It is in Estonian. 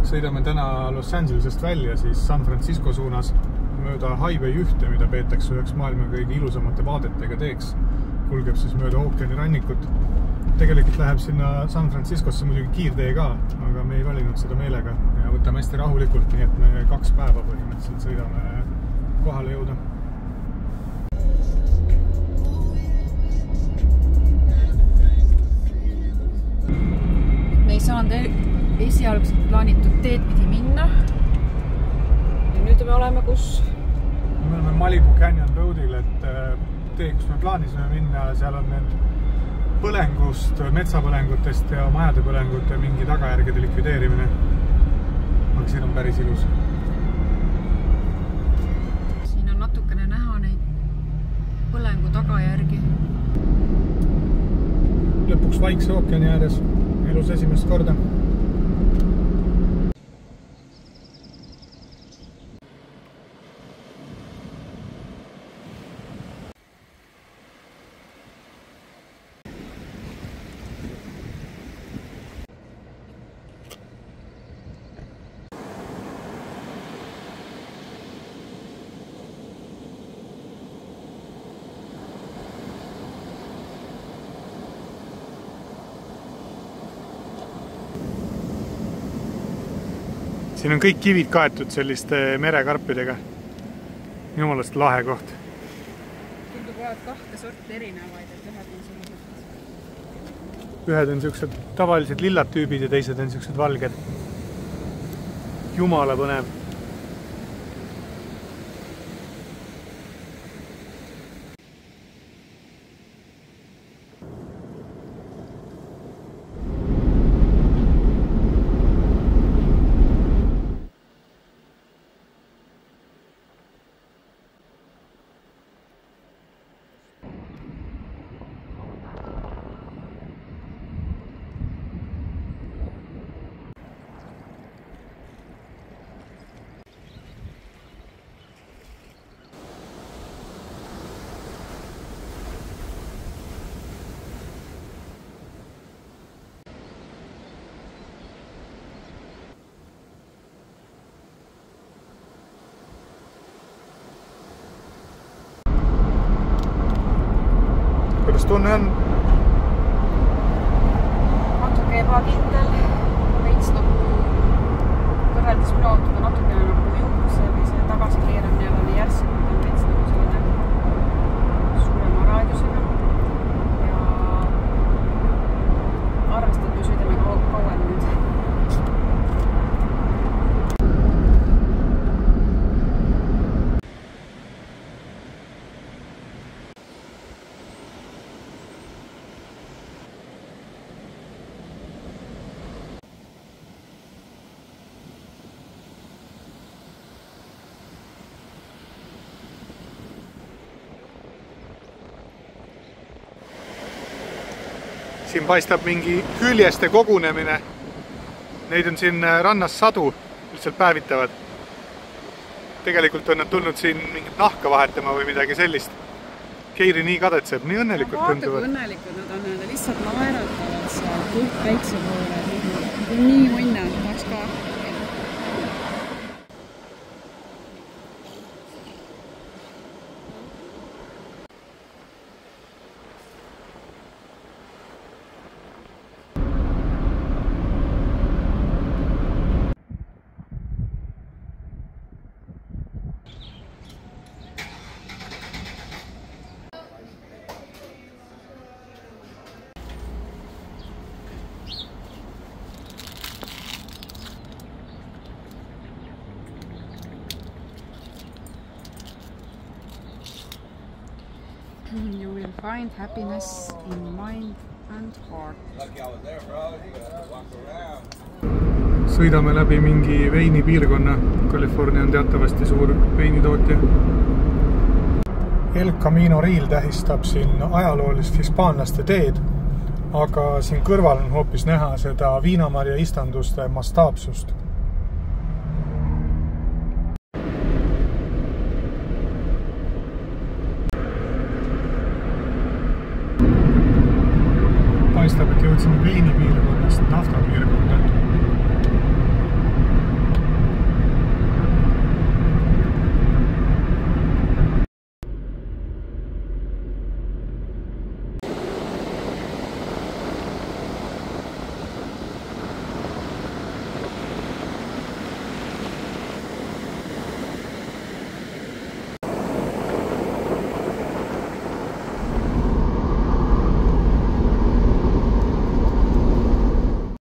Sõidame täna Los Angelesest välja siis San Francisco suunas mööda Highway 1, mida peetakse üheks maailma kõige ilusamate vaadetega teeks. Kulgeb siis mööda ookeani rannikut. Tegelikult läheb sinna San Franciscosse muidugi kiirtee ka, aga me ei valinud seda meelega ja võtame hästi rahulikult, nii et me 2 päeva põhimõtteliselt sõidame kohale jõuda. Me ei saanud esialgselt plaanitud teed pidi minna ja nüüd me oleme kus? Me oleme Malibu Canyon Roadil, et tee, kus me plaanisime minna, seal on need põlengust, metsapõlengutest ja majade põlengute mingi tagajärgede likvideerimine. Aga siin on päris ilus. Siin on natukene näha neid põlengu tagajärgi. Lõpuks Vaikse ookeani ääres, elus esimest korda. Siin on kõik kivid kaetud selliste merekarpidega. Jumalast lahe koht. Tundub olevat 2 sorti erinevaid, et ühed on sellised tavalised lillad tüübid ja teised on sellised valged. Jumala põnev. Kuidas tunne on? Natuke ebakindel, veits nagu võrreldes minu autoga natuke nagu juhuse või see tagasikeeramine oli järsku, on veits nagu selline suurema raadiusega ja arvestad, me sõidame kauem nüüd. Siin paistab mingi hüljeste kogunemine. Neid on siin rannas sadu, lihtsalt päevitavad. Tegelikult on nad tulnud siin mingit nahka vahetama või midagi sellist. Keiri nii kadetseb, nii õnnelikult tunduvad. Vaata, kui õnnelikud nad on, nad lihtsalt naeratavad seal kõik väikse poole. Nii õnne, tahaks ka. You will find happiness in mind and heart. Sõidame läbi mingi veinipiirkonna. California on teatavasti suur veinitootja. El Camino Riil tähistab siin ajaloolist hispaanlaste teed, aga siin kõrval on hoopis näha seda viinamarja istanduste mastaapsust.